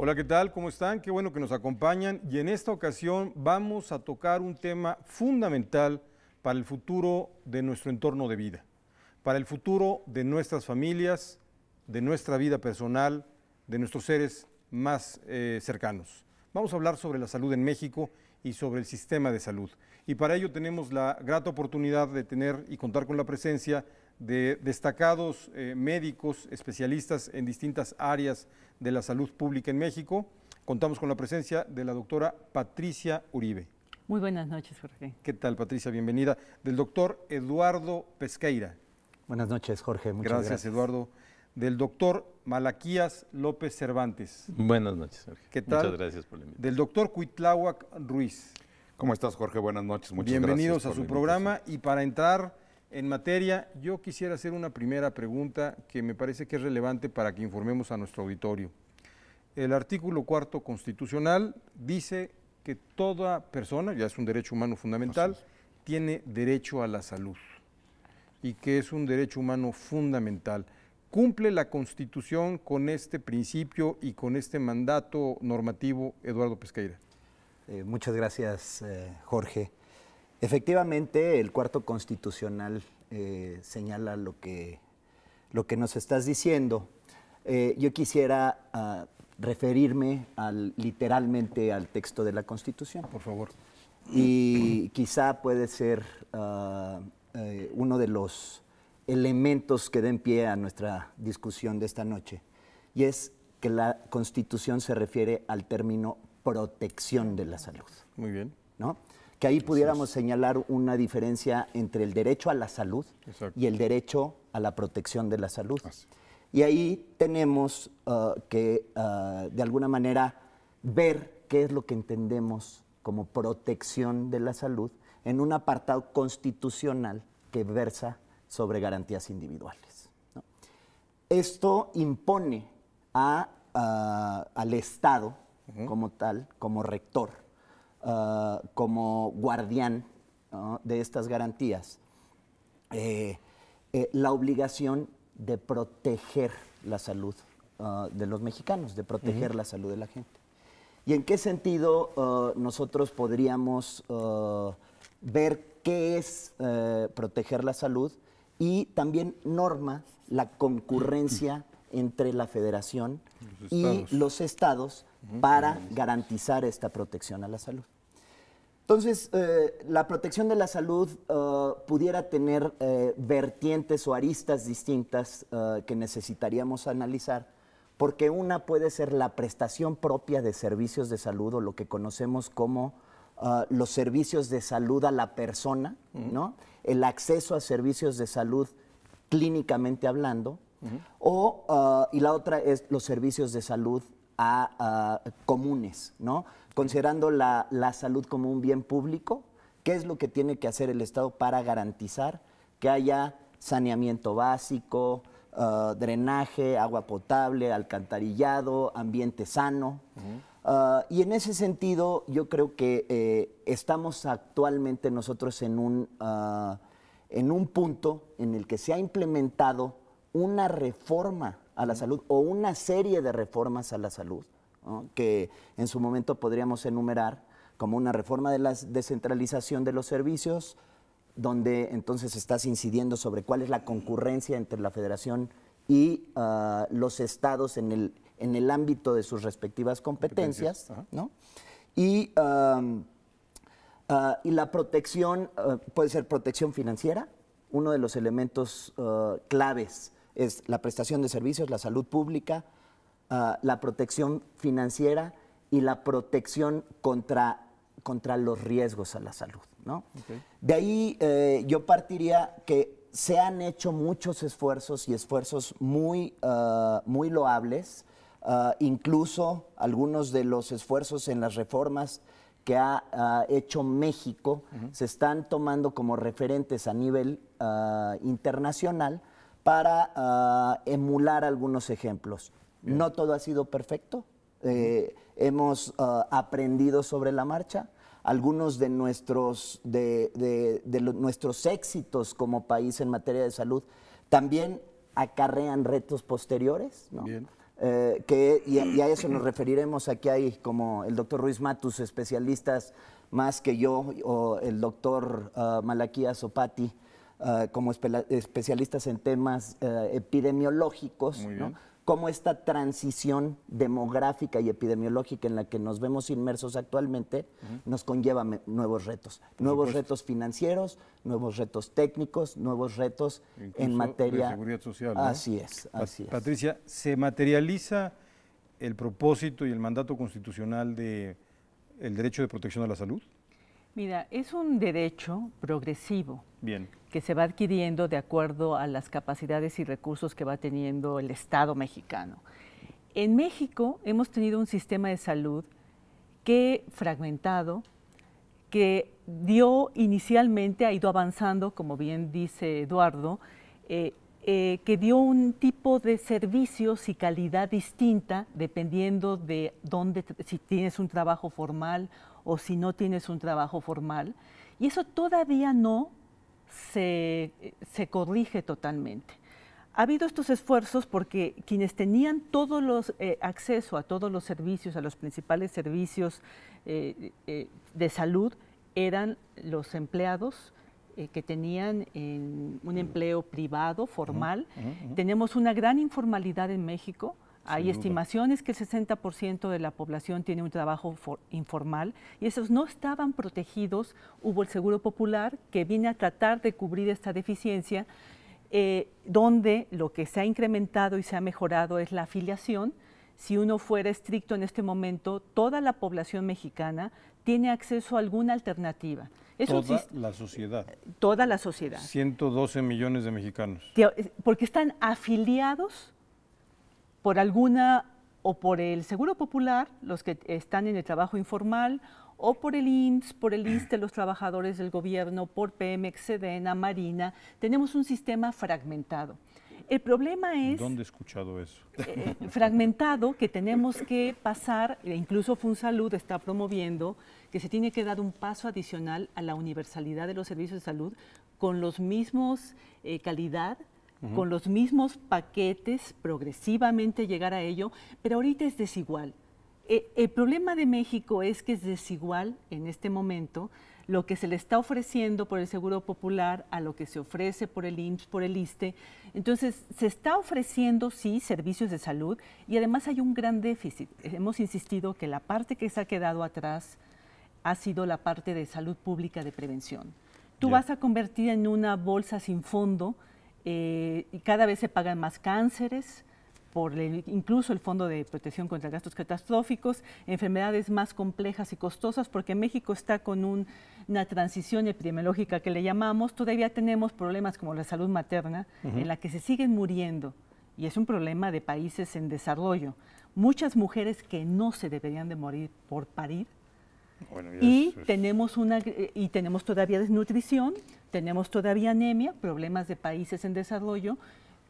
Hola, ¿qué tal? ¿Cómo están? Qué bueno que nos acompañan y en esta ocasión vamos a tocar un tema fundamental para el futuro de nuestro entorno de vida, para el futuro de nuestras familias, de nuestra vida personal, de nuestros seres más cercanos. Vamos a hablar sobre la salud en México y sobre el sistema de salud. Y para ello tenemos la grata oportunidad de tener y contar con la presencia de destacados médicos, especialistas en distintas áreas de la salud pública en México. Contamos con la presencia de la doctora Patricia Uribe. Muy buenas noches, Jorge. ¿Qué tal, Patricia? Bienvenida. Del doctor Eduardo Pesqueira. Buenas noches, Jorge. Muchas gracias. Gracias, Eduardo. Del doctor Malaquías López Cervantes. Buenas noches, Jorge. ¿Qué tal? Muchas gracias por la invitación. Del doctor Cuitláhuac Ruiz. ¿Cómo estás, Jorge? Buenas noches. Muchas Bienvenidos gracias a su programa. Y para entrar en materia, yo quisiera hacer una primera pregunta que me parece que es relevante para que informemos a nuestro auditorio. El artículo 4 constitucional dice que toda persona, ya es un derecho humano fundamental, tiene derecho a la salud y que es un derecho humano fundamental. ¿Cumple la Constitución con este principio y con este mandato normativo, Eduardo Pesqueira? Muchas gracias, Jorge. Efectivamente, el cuarto constitucional señala lo que nos estás diciendo. Yo quisiera referirme literalmente al texto de la Constitución. Por favor. Y quizá puede ser uno de los elementos que den pie a nuestra discusión de esta noche. Y es que la Constitución se refiere al término protección de la salud. Muy bien. ¿No? Que ahí pudiéramos señalar una diferencia entre el derecho a la salud y el derecho a la protección de la salud. Y ahí tenemos que, de alguna manera, ver qué es lo que entendemos como protección de la salud en un apartado constitucional que versa sobre garantías individuales, ¿no? Esto impone al Estado como tal, como rector, como guardián de estas garantías, la obligación de proteger la salud de los mexicanos, de proteger la salud de la gente. ¿Y en qué sentido nosotros podríamos ver qué es proteger la salud? Y también norma la concurrencia entre la Federación y los estados para garantizar esta protección a la salud. Entonces, la protección de la salud pudiera tener vertientes o aristas distintas que necesitaríamos analizar, porque una puede ser la prestación propia de servicios de salud o lo que conocemos como los servicios de salud a la persona, ¿no? El acceso a servicios de salud clínicamente hablando, y la otra es los servicios de salud comunes, ¿no? Considerando la salud como un bien público, ¿qué es lo que tiene que hacer el Estado para garantizar que haya saneamiento básico, drenaje, agua potable, alcantarillado, ambiente sano? Y en ese sentido, yo creo que estamos actualmente nosotros en un punto en el que se ha implementado una reforma a la salud o una serie de reformas a la salud, ¿no? Que en su momento podríamos enumerar como una reforma de la descentralización de los servicios, donde entonces estás incidiendo sobre cuál es la concurrencia entre la Federación y los estados en el ámbito de sus respectivas competencias, ¿no? Y la protección puede ser protección financiera. Uno de los elementos claves es la prestación de servicios, la salud pública, la protección financiera y la protección contra los riesgos a la salud, ¿no? De ahí yo partiría que se han hecho muchos esfuerzos y esfuerzos muy loables, incluso algunos de los esfuerzos en las reformas que ha hecho México se están tomando como referentes a nivel internacional para emular algunos ejemplos. No todo ha sido perfecto, hemos aprendido sobre la marcha. Algunos de nuestros éxitos como país en materia de salud también acarrean retos posteriores, ¿no? y a eso nos referiremos. Aquí hay, como el doctor Ruiz Matus, especialistas más que yo, o el doctor Malaquías Opati, como especialistas en temas epidemiológicos, ¿no? Cómo esta transición demográfica y epidemiológica en la que nos vemos inmersos actualmente nos conlleva nuevos retos. Nuevos retos financieros, nuevos retos técnicos, nuevos retos en materia de seguridad social, ¿no? Así es, así es. Patricia, ¿se materializa el propósito y el mandato constitucional del derecho de protección a la salud? Mira, es un derecho progresivo. Bien. Que se va adquiriendo de acuerdo a las capacidades y recursos que va teniendo el Estado mexicano. En México hemos tenido un sistema de salud que fragmentado, que inicialmente ha ido avanzando, como bien dice Eduardo, que dio un tipo de servicios y calidad distinta dependiendo de si tienes un trabajo formal o si no tienes un trabajo formal. Y eso todavía no se corrige totalmente. Ha habido estos esfuerzos porque quienes tenían todos los acceso a todos los servicios, a los principales servicios de salud, eran los empleados que tenían un empleo privado, formal. Tenemos una gran informalidad en México. Hay estimaciones que el 60% de la población tiene un trabajo informal y esos no estaban protegidos. Hubo el Seguro Popular que viene a tratar de cubrir esta deficiencia, donde lo que se ha incrementado y se ha mejorado es la afiliación. Si uno fuera estricto en este momento, toda la población mexicana tiene acceso a alguna alternativa. Toda la sociedad. Toda la sociedad. 112 millones de mexicanos. Porque están afiliados por alguna, o por el Seguro Popular, los que están en el trabajo informal, o por el IMSS, por el ISSSTE, los trabajadores del gobierno, por Pemex, Sedena, Marina. Tenemos un sistema fragmentado. El problema es… ¿Dónde he escuchado eso? Fragmentado, que tenemos que pasar, incluso FunSalud está promoviendo, que se tiene que dar un paso adicional a la universalidad de los servicios de salud con los mismos calidad, con los mismos paquetes, progresivamente llegar a ello, pero ahorita es desigual. El problema de México es que es desigual en este momento lo que se le está ofreciendo por el Seguro Popular a lo que se ofrece por el IMSS, por el ISSSTE. Entonces, se está ofreciendo, sí, servicios de salud y además hay un gran déficit. Hemos insistido que la parte que se ha quedado atrás ha sido la parte de salud pública de prevención. Tú vas a convertir en una bolsa sin fondo y cada vez se pagan más cánceres, incluso el Fondo de Protección contra Gastos Catastróficos, enfermedades más complejas y costosas, porque México está con una transición epidemiológica que le llamamos. Todavía tenemos problemas como la salud materna, en la que se siguen muriendo, y es un problema de países en desarrollo. Muchas mujeres que no se deberían de morir por parir, tenemos todavía desnutrición, tenemos todavía anemia, problemas de países en desarrollo,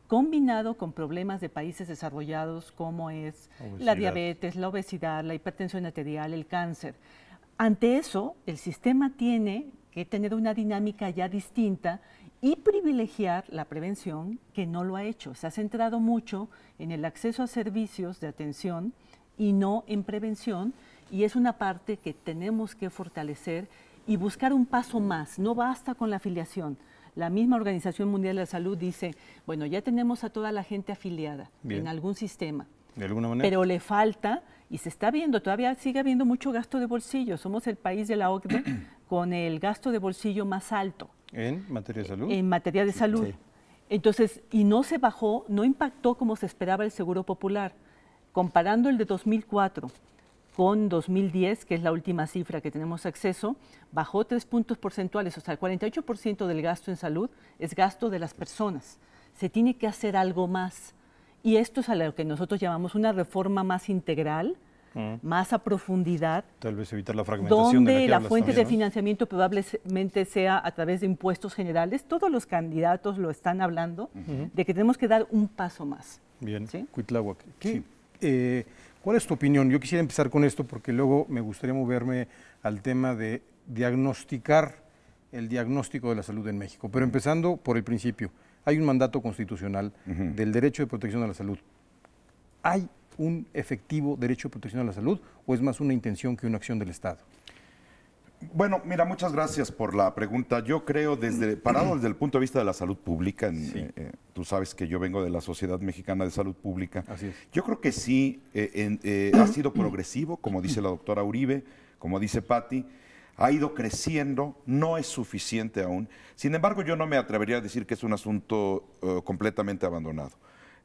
combinado con problemas de países desarrollados como es la diabetes, la obesidad, la hipertensión arterial, el cáncer. Ante eso, el sistema tiene que tener una dinámica ya distinta y privilegiar la prevención, que no lo ha hecho. Se ha centrado mucho en el acceso a servicios de atención y no en prevención, y es una parte que tenemos que fortalecer y buscar un paso más. No basta con la afiliación. La misma Organización Mundial de la Salud dice, bueno, ya tenemos a toda la gente afiliada en algún sistema, de alguna manera, pero le falta, y se está viendo, todavía sigue habiendo mucho gasto de bolsillo. Somos el país de la OCDE con el gasto de bolsillo más alto. ¿En materia de salud? En materia de salud. Sí. Entonces, y no se bajó, no impactó como se esperaba el Seguro Popular. Comparando el de 2004 con 2010, que es la última cifra que tenemos acceso, bajó 3 puntos porcentuales, o sea, el 48% del gasto en salud es gasto de las personas. Se tiene que hacer algo más. Y esto es a lo que nosotros llamamos una reforma más integral, más a profundidad. Tal vez evitar la fragmentación donde de la fuente también, de financiamiento probablemente sea a través de impuestos generales. Todos los candidatos lo están hablando, de que tenemos que dar un paso más. Bien, ¿Sí? Cuitláhuac. ¿Cuál es tu opinión? Yo quisiera empezar con esto porque luego me gustaría moverme al tema de diagnosticar el diagnóstico de la salud en México. Pero empezando por el principio, hay un mandato constitucional del derecho de protección a la salud. ¿Hay un efectivo derecho de protección a la salud o es más una intención que una acción del Estado? Bueno, mira, muchas gracias por la pregunta. Yo creo, parado desde el punto de vista de la salud pública, tú sabes que yo vengo de la Sociedad Mexicana de Salud Pública. Así es. Yo creo que sí, ha sido progresivo, como dice la doctora Uribe, como dice Patti, ha ido creciendo, no es suficiente aún. Sin embargo, yo no me atrevería a decir que es un asunto completamente abandonado.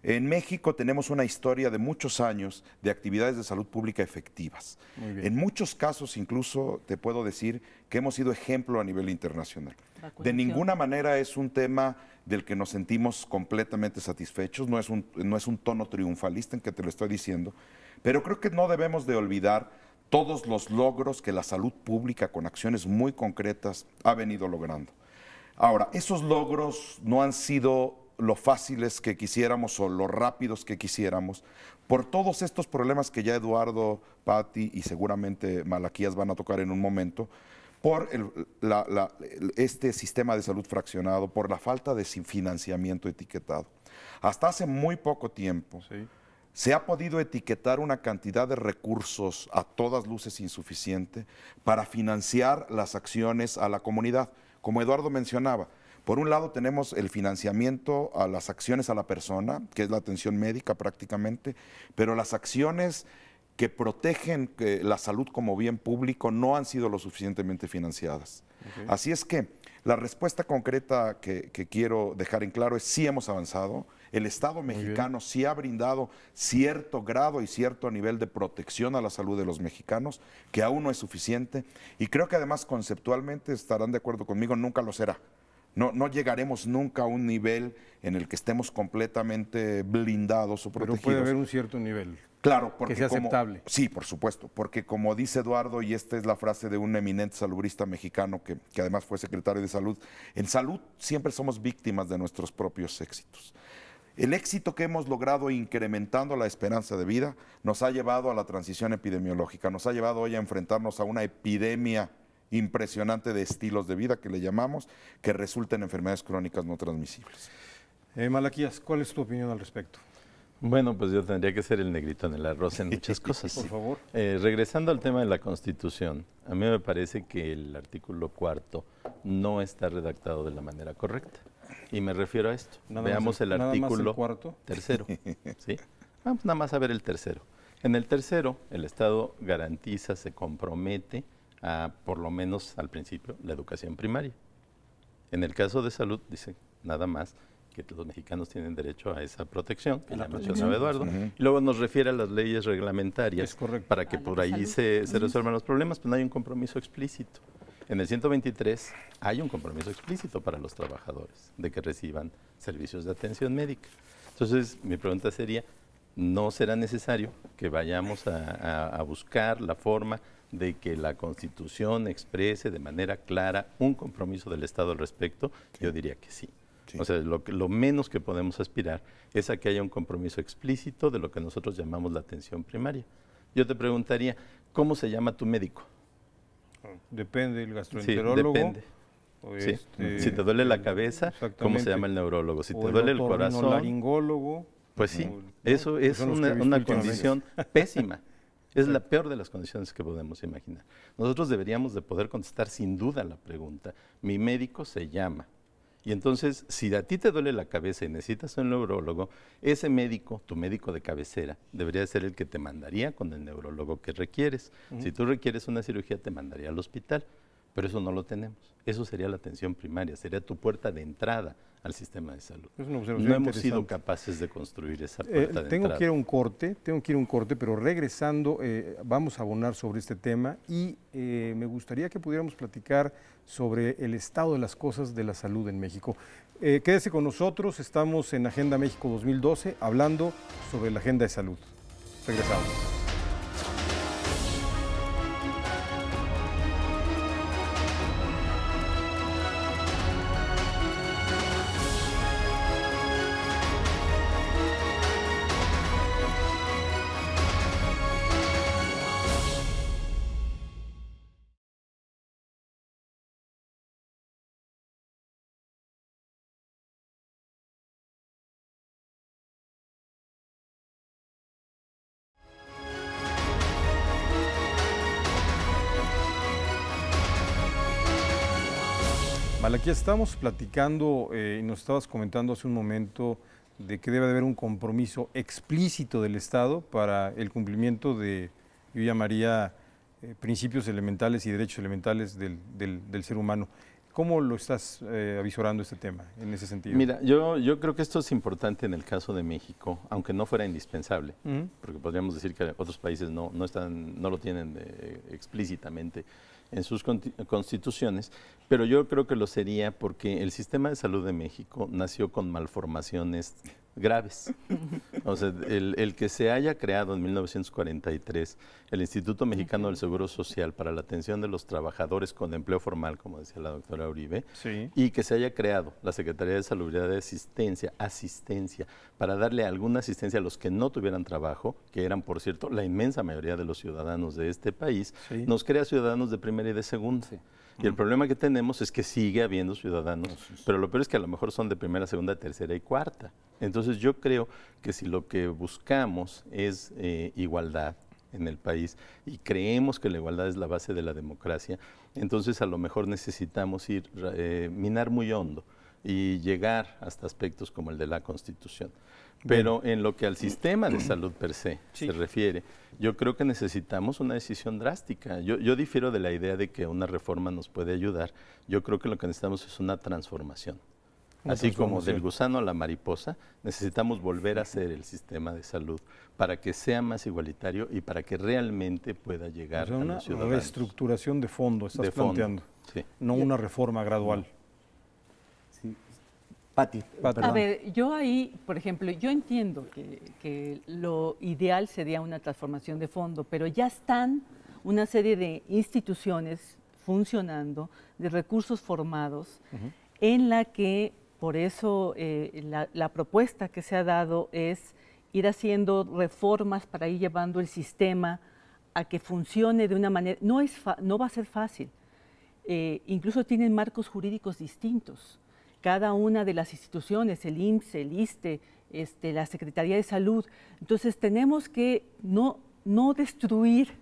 En México tenemos una historia de muchos años de actividades de salud pública efectivas. En muchos casos incluso te puedo decir que hemos sido ejemplo a nivel internacional. De ninguna manera es un tema del que nos sentimos completamente satisfechos, no es un tono triunfalista en que te lo estoy diciendo, pero creo que no debemos de olvidar todos los logros que la salud pública con acciones muy concretas ha venido logrando. Ahora, esos logros no han sido lo fáciles que quisiéramos o lo rápidos que quisiéramos, por todos estos problemas que ya Eduardo, Patti y seguramente Malaquías van a tocar en un momento, por este sistema de salud fraccionado, por la falta de financiamiento etiquetado. Hasta hace muy poco tiempo se ha podido etiquetar una cantidad de recursos a todas luces insuficiente para financiar las acciones a la comunidad. Como Eduardo mencionaba, por un lado tenemos el financiamiento a las acciones a la persona, que es la atención médica prácticamente, pero las acciones que protegen la salud como bien público no han sido lo suficientemente financiadas. Así es que la respuesta concreta que quiero dejar en claro es sí hemos avanzado, el Estado mexicano sí ha brindado cierto grado y cierto nivel de protección a la salud de los mexicanos, que aún no es suficiente, y creo que además conceptualmente estarán de acuerdo conmigo, nunca lo será. No llegaremos nunca a un nivel en el que estemos completamente blindados o protegidos. Pero puede haber un cierto nivel. Claro, porque que sea aceptable. Sí, por supuesto, porque como dice Eduardo, y esta es la frase de un eminente salubrista mexicano que además fue secretario de Salud, en salud siempre somos víctimas de nuestros propios éxitos. El éxito que hemos logrado incrementando la esperanza de vida nos ha llevado a la transición epidemiológica, nos ha llevado hoy a enfrentarnos a una epidemia impresionante de estilos de vida que le llamamos, que resulta en enfermedades crónicas no transmisibles. Malaquías, ¿cuál es tu opinión al respecto? Bueno, pues yo tendría que ser el negrito en el arroz en muchas cosas. Por favor. Regresando al tema de la Constitución, a mí me parece que el artículo 4 no está redactado de la manera correcta. Y me refiero a esto. Veamos el artículo tercero. ¿Sí? Vamos nada más a ver el tercero. En el tercero, el Estado garantiza, se compromete a, por lo menos al principio, la educación primaria. En el caso de salud, dice nada más que los mexicanos tienen derecho a esa protección, que ya mencionaba Eduardo, y luego nos refiere a las leyes reglamentarias para que por ahí se resuelvan los problemas, pero no hay un compromiso explícito. En el 123 hay un compromiso explícito para los trabajadores de que reciban servicios de atención médica. Entonces, mi pregunta sería, ¿no será necesario que vayamos a buscar la forma de que la Constitución exprese de manera clara un compromiso del Estado al respecto? Yo diría que sí. O sea, lo menos que podemos aspirar es a que haya un compromiso explícito de lo que nosotros llamamos la atención primaria. Yo te preguntaría, ¿cómo se llama tu médico? Depende, el gastroenterólogo. Sí, depende. Si te duele la cabeza, ¿cómo se llama el neurólogo? Si te duele el corazón, el laringólogo. Pues sí, eso es una condición pésima. Es la peor de las condiciones que podemos imaginar. Nosotros deberíamos de poder contestar sin duda la pregunta, mi médico se llama. Y entonces, si a ti te duele la cabeza y necesitas un neurólogo, ese médico, tu médico de cabecera, debería ser el que te mandaría con el neurólogo que requieres. Si tú requieres una cirugía, te mandaría al hospital, pero eso no lo tenemos. Eso sería la atención primaria, sería tu puerta de entrada al sistema de salud. No hemos sido capaces de construir esa puerta de entrada. Tengo que ir a un corte, pero regresando vamos a abonar sobre este tema y me gustaría que pudiéramos platicar sobre el estado de las cosas de la salud en México. Quédese con nosotros, estamos en Agenda México 2012 hablando sobre la agenda de salud. Regresamos. Malaquías, estábamos platicando y nos estabas comentando hace un momento de que debe de haber un compromiso explícito del Estado para el cumplimiento de, yo llamaría, principios elementales y derechos elementales del ser humano. ¿Cómo lo estás avisorando este tema en ese sentido? Mira, yo creo que esto es importante en el caso de México, aunque no fuera indispensable, porque podríamos decir que otros países no lo tienen explícitamente en sus constituciones, pero yo creo que lo sería porque el sistema de salud de México nació con malformaciones graves. O sea, el que se haya creado en 1943 el Instituto Mexicano del Seguro Social para la atención de los trabajadores con empleo formal, como decía la doctora Uribe, sí, y que se haya creado la Secretaría de Salubridad de Asistencia, para darle alguna asistencia a los que no tuvieran trabajo, que eran, por cierto, la inmensa mayoría de los ciudadanos de este país, sí, nos crea ciudadanos de primera y de segunda. Sí. Y el problema que tenemos es que sigue habiendo ciudadanos, pero lo peor es que a lo mejor son de primera, segunda, tercera y cuarta. Entonces yo creo que si lo que buscamos es igualdad en el país y creemos que la igualdad es la base de la democracia, entonces a lo mejor necesitamos minar muy hondo y llegar hasta aspectos como el de la Constitución. Pero en lo que al sistema de salud per se se refiere, yo creo que necesitamos una decisión drástica. Yo difiero de la idea de que una reforma nos puede ayudar. Yo creo que lo que necesitamos es una transformación. Así como del gusano a la mariposa, necesitamos volver a hacer el sistema de salud para que sea más igualitario y para que realmente pueda llegar a los ciudadanos. Una reestructuración de fondo, estás planteando, no una reforma gradual. Pati, a ver, yo ahí, por ejemplo, yo entiendo que lo ideal sería una transformación de fondo, pero ya están una serie de instituciones funcionando, de recursos formados, en la que, por eso, la propuesta que se ha dado es ir haciendo reformas para ir llevando el sistema a que funcione de una manera, no va a ser fácil, incluso tienen marcos jurídicos distintos. Cada una de las instituciones, el IMSS, el ISSSTE, la Secretaría de Salud. Entonces tenemos que no destruir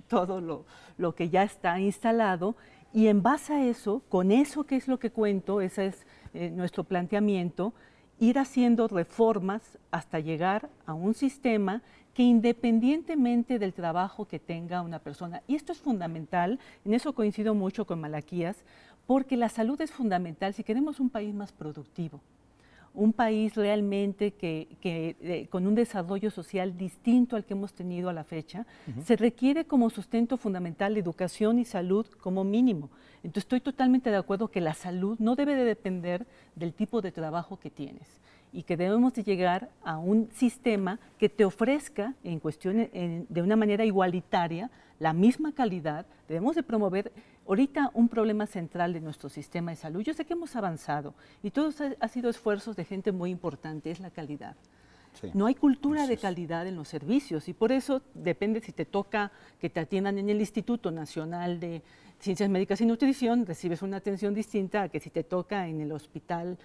todo lo que ya está instalado y en base a eso, con eso que es lo que cuento, ese es nuestro planteamiento, ir haciendo reformas hasta llegar a un sistema que independientemente del trabajo que tenga una persona, y esto es fundamental, en eso coincido mucho con Malaquías, porque la salud es fundamental si queremos un país más productivo, un país realmente con un desarrollo social distinto al que hemos tenido a la fecha, se requiere como sustento fundamental educación y salud como mínimo. Entonces estoy totalmente de acuerdo que la salud no debe de depender del tipo de trabajo que tienes y que debemos de llegar a un sistema que te ofrezca en cuestiones, de una manera igualitaria la misma calidad. Debemos de promover ahorita un problema central de nuestro sistema de salud. Yo sé que hemos avanzado y todo ha sido esfuerzos de gente muy importante, es la calidad. Sí. No hay cultura de calidad en los servicios y por eso depende si te toca que te atiendan en el Instituto Nacional de Ciencias Médicas y Nutrición, recibes una atención distinta a que si te toca en el hospital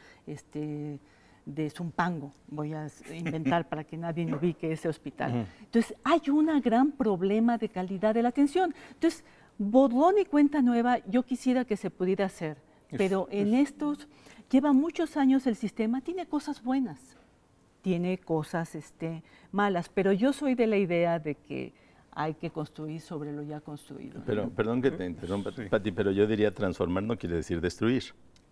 de Zumpango, voy a inventar para que nadie me ubique ese hospital. Entonces, hay un gran problema de calidad de la atención. Entonces, borrón y cuenta nueva, yo quisiera que se pudiera hacer, pero en estos, lleva muchos años el sistema, tiene cosas buenas, tiene cosas malas, pero yo soy de la idea de que hay que construir sobre lo ya construido. Pero, perdón que te interrumpa, Pati, pero yo diría transformar no quiere decir destruir.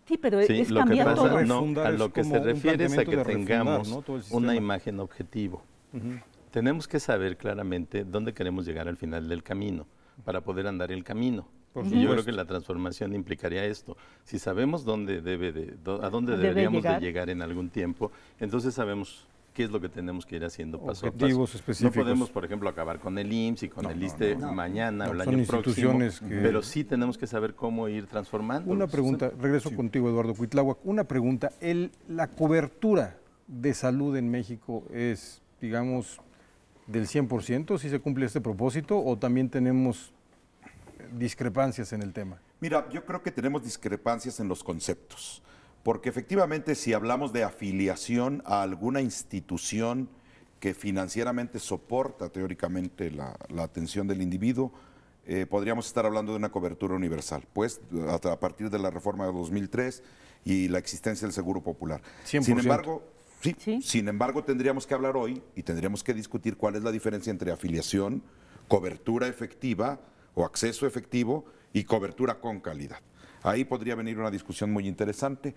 Sí, pero es cambiar todo. A lo que se refiere es a que tengamos una imagen objetivo. Tenemos que saber claramente dónde queremos llegar al final del camino para poder andar el camino. Y yo creo que la transformación implicaría esto. Si sabemos a dónde deberíamos de llegar en algún tiempo, entonces sabemos qué es lo que tenemos que ir haciendo paso a paso. Específicos. No podemos, por ejemplo, acabar con el IMSS y con el ISSSTE mañana o el año próximo, pero sí tenemos que saber cómo ir transformando. Una pregunta, regreso contigo, Eduardo Cuitláhuac. Una pregunta, ¿la cobertura de salud en México es, digamos, del 100%, si se cumple este propósito, o también tenemos discrepancias en el tema? Mira, yo creo que tenemos discrepancias en los conceptos. Porque efectivamente si hablamos de afiliación a alguna institución que financieramente soporta teóricamente la atención del individuo, podríamos estar hablando de una cobertura universal, pues a partir de la reforma de 2003 y la existencia del Seguro Popular. 100%. Sin embargo, Sí. sin embargo, tendríamos que hablar hoy y tendríamos que discutir cuál es la diferencia entre afiliación, cobertura efectiva o acceso efectivo y cobertura con calidad. Ahí podría venir una discusión muy interesante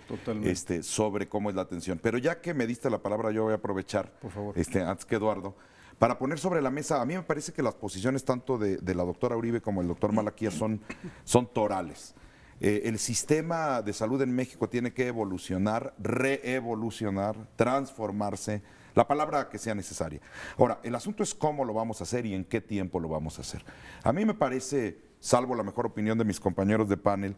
sobre cómo es la atención. Pero ya que me diste la palabra, yo voy a aprovechar, por favor, antes que Eduardo, para poner sobre la mesa, a mí me parece que las posiciones tanto de la doctora Uribe como el doctor Malaquías son torales. El sistema de salud en México tiene que evolucionar, reevolucionar, transformarse, la palabra que sea necesaria. Ahora, el asunto es cómo lo vamos a hacer y en qué tiempo lo vamos a hacer. A mí me parece, salvo la mejor opinión de mis compañeros de panel,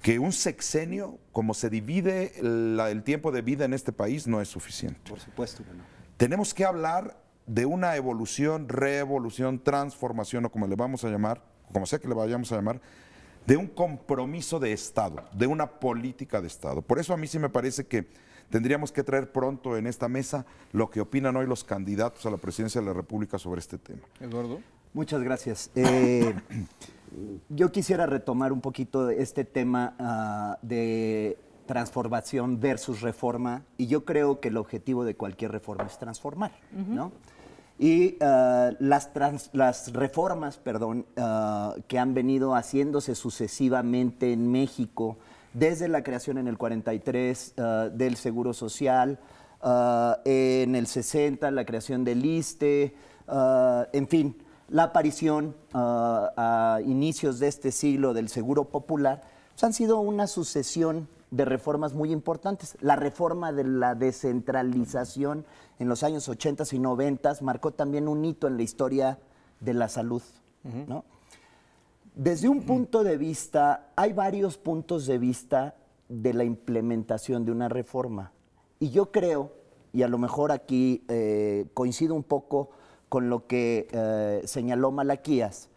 que un sexenio, como se divide el tiempo de vida en este país, no es suficiente. Por supuesto que no. Tenemos que hablar de una evolución, reevolución, transformación, o como le vamos a llamar, como sea que le vayamos a llamar, de un compromiso de Estado, de una política de Estado. Por eso a mí sí me parece que tendríamos que traer pronto en esta mesa lo que opinan hoy los candidatos a la presidencia de la República sobre este tema. Eduardo. Muchas gracias. Yo quisiera retomar un poquito este tema de transformación versus reforma, y yo creo que el objetivo de cualquier reforma es transformar, ¿no? Y las reformas, que han venido haciéndose sucesivamente en México, desde la creación en el 43 del Seguro Social, en el 60 la creación del ISSSTE, en fin, la aparición a inicios de este siglo del Seguro Popular, pues han sido una sucesión de reformas muy importantes. La reforma de la descentralización en los años 80 y 90 marcó también un hito en la historia de la salud, ¿no? Desde un punto de vista, hay varios puntos de vista de la implementación de una reforma. Y yo creo, y a lo mejor aquí coincido un poco con lo que señaló Malaquías,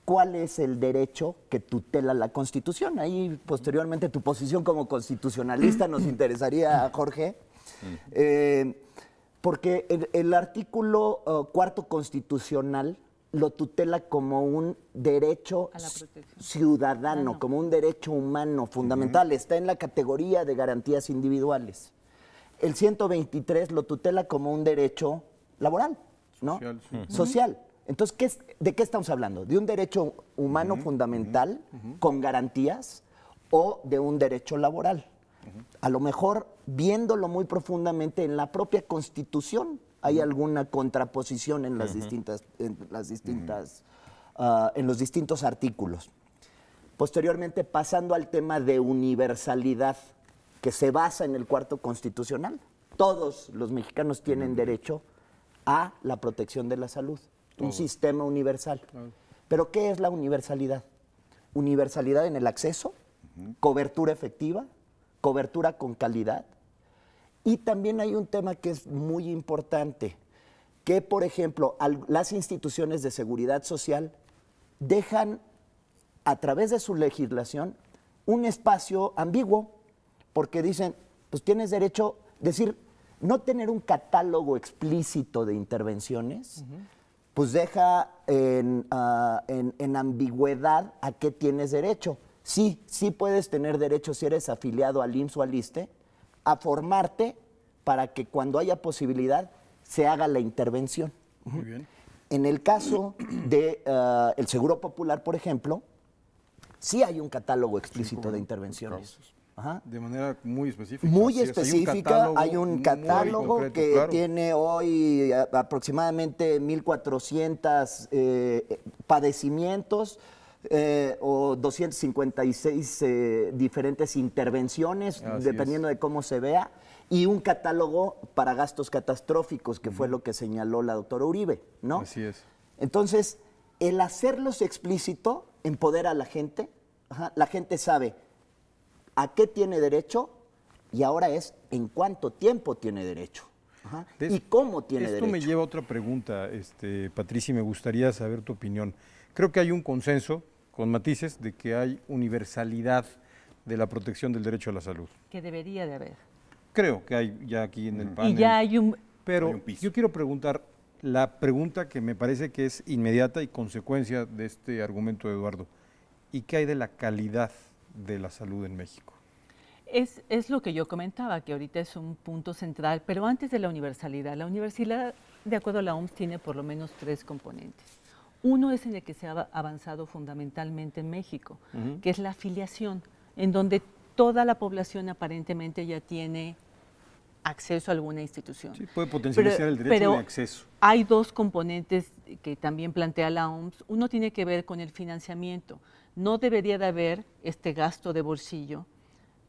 ¿cuál es el derecho que tutela la Constitución? Ahí, posteriormente, tu posición como constitucionalista nos interesaría, Jorge, porque el artículo 4 constitucional lo tutela como un derecho ciudadano, como un derecho humano fundamental, está en la categoría de garantías individuales. El 123 lo tutela como un derecho laboral, ¿no? Social. Entonces, ¿de qué estamos hablando? ¿De un derecho humano fundamental con garantías o de un derecho laboral? A lo mejor, viéndolo muy profundamente en la propia Constitución, hay alguna contraposición en las en los distintos artículos. Posteriormente, pasando al tema de universalidad, que se basa en el cuarto constitucional. Todos los mexicanos tienen derecho a la protección de la salud. Un sistema universal. ¿Pero qué es la universalidad? Universalidad en el acceso, cobertura efectiva, cobertura con calidad. Y también hay un tema que es muy importante, que por ejemplo las instituciones de seguridad social dejan a través de su legislación un espacio ambiguo, porque dicen, pues tienes derecho, decir, no tener un catálogo explícito de intervenciones, pues deja en ambigüedad a qué tienes derecho. Sí, sí puedes tener derecho, si eres afiliado al IMSS o al ISSSTE, a formarte para que cuando haya posibilidad se haga la intervención. Muy bien. En el caso del el Seguro Popular, por ejemplo, sí hay un catálogo explícito de intervenciones. Ajá. De manera muy específica. Muy específica, hay un catálogo concreto, que tiene hoy aproximadamente 1,400 padecimientos o 256 diferentes intervenciones, dependiendo de cómo se vea, y un catálogo para gastos catastróficos, que fue lo que señaló la doctora Uribe, ¿no? Así es. Entonces, el hacerlos explícito empodera a la gente. La gente sabe a qué tiene derecho y ahora es en cuánto tiempo tiene derecho. Y cómo tiene derecho. Esto me lleva a otra pregunta, Patricia, y me gustaría saber tu opinión. Creo que hay un consenso, con matices, de que hay universalidad de la protección del derecho a la salud. Que debería de haber. Creo que hay ya aquí en el panel. Y ya hay un... Pero yo quiero preguntar, la pregunta que me parece que es inmediata y consecuencia de este argumento de Eduardo, ¿y qué hay de la calidad de la salud en México? Es lo que yo comentaba, que ahorita es un punto central, pero antes de la universalidad, de acuerdo a la OMS, tiene por lo menos 3 componentes. Uno es en el que se ha avanzado fundamentalmente en México, que es la afiliación, en donde toda la población aparentemente ya tiene acceso a alguna institución. Sí, puede potencializar el derecho de acceso. Hay 2 componentes que también plantea la OMS. Uno tiene que ver con el financiamiento. No debería de haber este gasto de bolsillo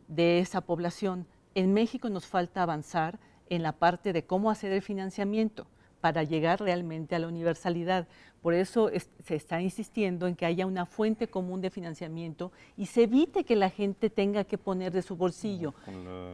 de esa población. En México nos falta avanzar en la parte de cómo hacer el financiamiento para llegar realmente a la universalidad. Por eso se está insistiendo en que haya una fuente común de financiamiento y se evite que la gente tenga que poner de su bolsillo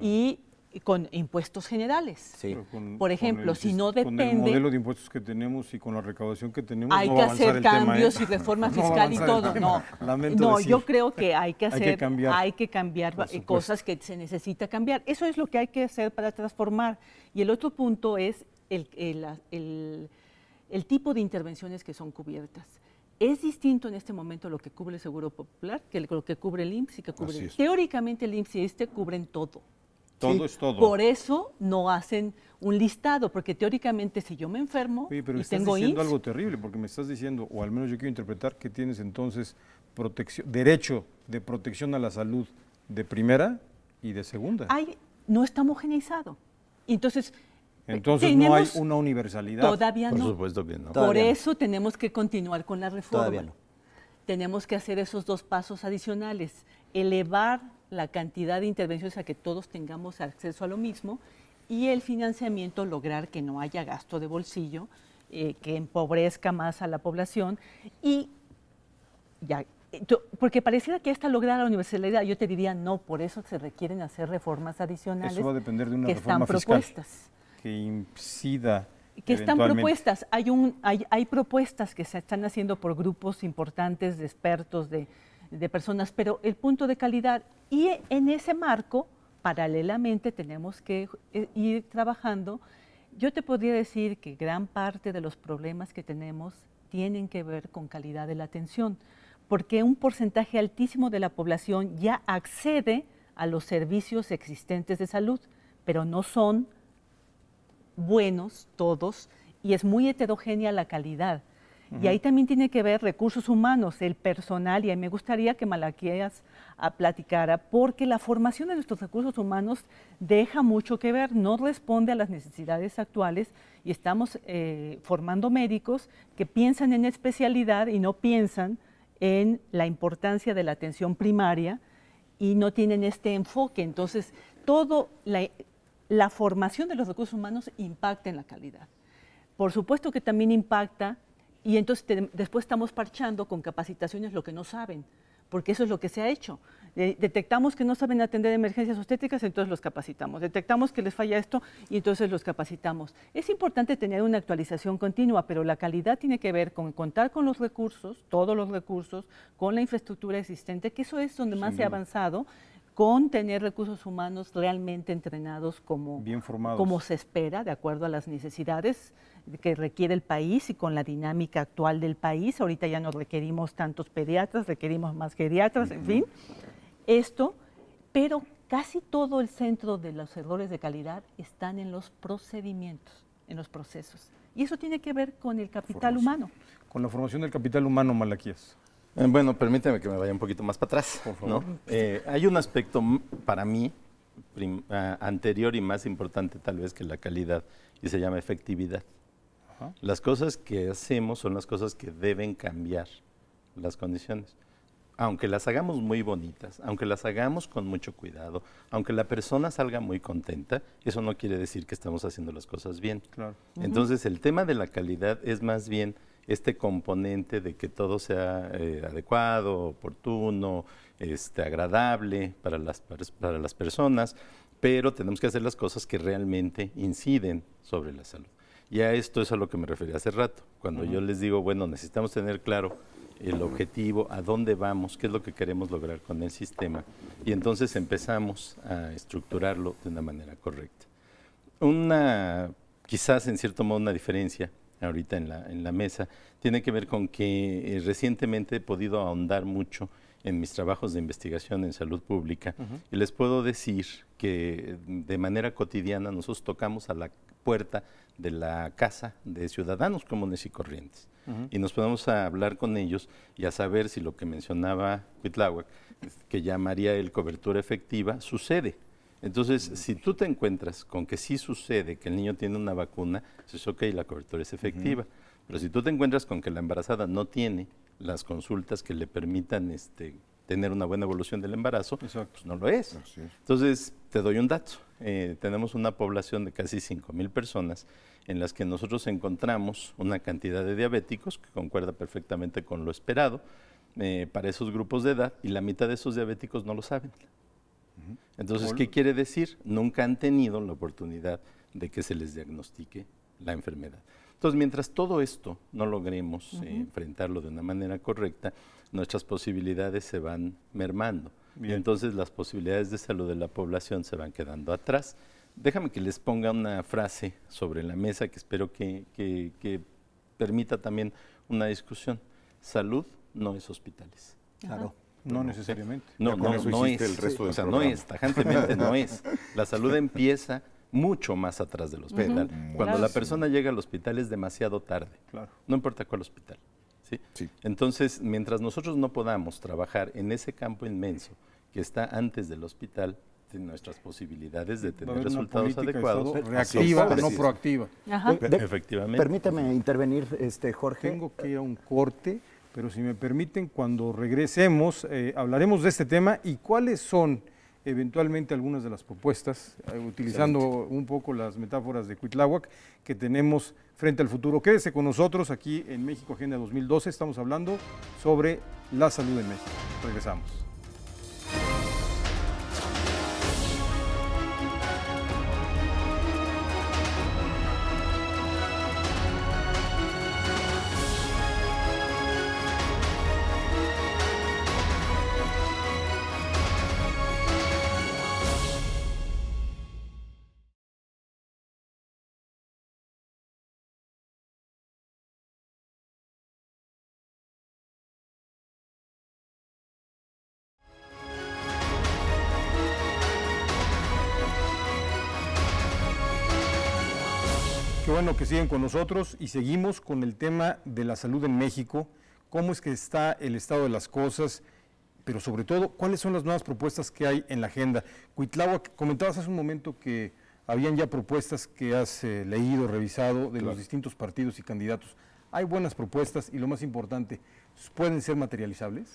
y con impuestos generales. Sí. Por ejemplo, si no depende... Con el modelo de impuestos que tenemos y con la recaudación que tenemos, hay que hacer cambios y reforma fiscal y todo. No, yo creo que hay que cambiar cosas que se necesita cambiar. Eso es lo que hay que hacer para transformar. Y el otro punto es el tipo de intervenciones que son cubiertas. Es distinto en este momento lo que cubre el Seguro Popular que lo que cubre el IMSS y que cubre... Teóricamente el IMSS y cubren todo. Todo es todo. Por eso no hacen un listado, porque teóricamente si yo me enfermo y tengo IMSS... Pero estás diciendo algo terrible, porque me estás diciendo, o al menos yo quiero interpretar, que tienes entonces derecho de protección a la salud de primera y de segunda. No está homogeneizado. Entonces no hay una universalidad. Todavía no. Por supuesto que no. Por eso tenemos que continuar con la reforma. Todavía no. Tenemos que hacer esos 2 pasos adicionales, elevar la cantidad de intervenciones a que todos tengamos acceso a lo mismo y el financiamiento, lograr que no haya gasto de bolsillo, que empobrezca más a la población y ya, porque pareciera que hasta lograr la universalidad, yo te diría no, por eso se requieren hacer reformas adicionales. Eso va a depender de una que reforma están fiscal propuestas. Que incida. Que están propuestas, hay propuestas que se están haciendo por grupos importantes de expertos, de personas, pero el punto de calidad, y en ese marco, paralelamente tenemos que ir trabajando. Yo te podría decir que gran parte de los problemas que tenemos tienen que ver con calidad de la atención, porque un porcentaje altísimo de la población ya accede a los servicios existentes de salud, pero no son buenos todos y es muy heterogénea la calidad. Y ahí también tiene que ver recursos humanos, el personal, y ahí me gustaría que Malaquías platicara, porque la formación de nuestros recursos humanos deja mucho que ver, no responde a las necesidades actuales y estamos formando médicos que piensan en especialidad y no piensan en la importancia de la atención primaria y no tienen este enfoque. Entonces, la formación de los recursos humanos impacta en la calidad. Por supuesto que también impacta, y entonces después estamos parchando con capacitaciones lo que no saben, porque eso es lo que se ha hecho. Detectamos que no saben atender emergencias obstétricas, entonces los capacitamos. Detectamos que les falla esto y entonces los capacitamos. Es importante tener una actualización continua, pero la calidad tiene que ver con contar con los recursos, todos los recursos, con la infraestructura existente, que eso es donde más se ha avanzado, con tener recursos humanos realmente entrenados bien formados, como se espera, de acuerdo a las necesidades que requiere el país y con la dinámica actual del país. Ahorita ya no requerimos tantos pediatras, requerimos más geriatras, en fin. Pero casi todo el centro de los errores de calidad están en los procedimientos, en los procesos. Y eso tiene que ver con el capital humano. Con la formación del capital humano, Malaquías. Bueno, permíteme que me vaya un poquito más para atrás. Por favor. ¿No? Hay un aspecto para mí anterior y más importante tal vez que la calidad, y se llama efectividad. Ajá. Las cosas que hacemos son las cosas que deben cambiar las condiciones. Aunque las hagamos muy bonitas, aunque las hagamos con mucho cuidado, aunque la persona salga muy contenta, eso no quiere decir que estamos haciendo las cosas bien. Claro. Entonces, el tema de la calidad es más bien este componente de que todo sea adecuado, oportuno, agradable para las personas, pero tenemos que hacer las cosas que realmente inciden sobre la salud. Y a esto es a lo que me refería hace rato, cuando yo les digo, bueno, necesitamos tener claro el objetivo, a dónde vamos, qué es lo que queremos lograr con el sistema, y entonces empezamos a estructurarlo de una manera correcta. Quizás en cierto modo una diferencia ahorita en la mesa, tiene que ver con que recientemente he podido ahondar mucho en mis trabajos de investigación en salud pública y les puedo decir que de manera cotidiana nosotros tocamos a la puerta de la casa de ciudadanos comunes y corrientes y nos podemos a hablar con ellos y a saber si lo que mencionaba Cuitláhuac, que llamaría el cobertura efectiva, sucede. Entonces, si tú te encuentras con que sí sucede que el niño tiene una vacuna, dices, ok, la cobertura es efectiva. Pero si tú te encuentras con que la embarazada no tiene las consultas que le permitan tener una buena evolución del embarazo, pues no lo es. Entonces, te doy un dato. Tenemos una población de casi 5,000 personas en las que nosotros encontramos una cantidad de diabéticos que concuerda perfectamente con lo esperado para esos grupos de edad, y la mitad de esos diabéticos no lo saben. Entonces, ¿qué quiere decir? Nunca han tenido la oportunidad de que se les diagnostique la enfermedad. Entonces, mientras todo esto no logremos enfrentarlo de una manera correcta, nuestras posibilidades se van mermando. Y entonces las posibilidades de salud de la población se van quedando atrás. Déjame que les ponga una frase sobre la mesa que espero que permita también una discusión. Salud no es hospitales. Claro. No necesariamente. No es. El resto o sea, no es, tajantemente no es. La salud empieza mucho más atrás del hospital. Cuando la persona llega al hospital es demasiado tarde. No importa cuál hospital. ¿sí? Entonces, mientras nosotros no podamos trabajar en ese campo inmenso que está antes del hospital, nuestras posibilidades de tener resultados adecuados. Reactiva, no proactiva. Efectivamente. Permítame intervenir, Jorge. Tengo que ir a un corte, pero si me permiten, cuando regresemos, hablaremos de este tema y cuáles son eventualmente algunas de las propuestas, utilizando un poco las metáforas de Cuitláhuac, que tenemos frente al futuro. Quédese con nosotros aquí en México Agenda 2012. Estamos hablando sobre la salud en México. Regresamos. Qué bueno que siguen con nosotros y seguimos con el tema de la salud en México, cómo es que está el estado de las cosas, pero sobre todo, cuáles son las nuevas propuestas que hay en la agenda. Cuitláhuac, comentabas hace un momento que habían ya propuestas que has leído, revisado de los distintos partidos y candidatos. Hay buenas propuestas y lo más importante, ¿pueden ser materializables?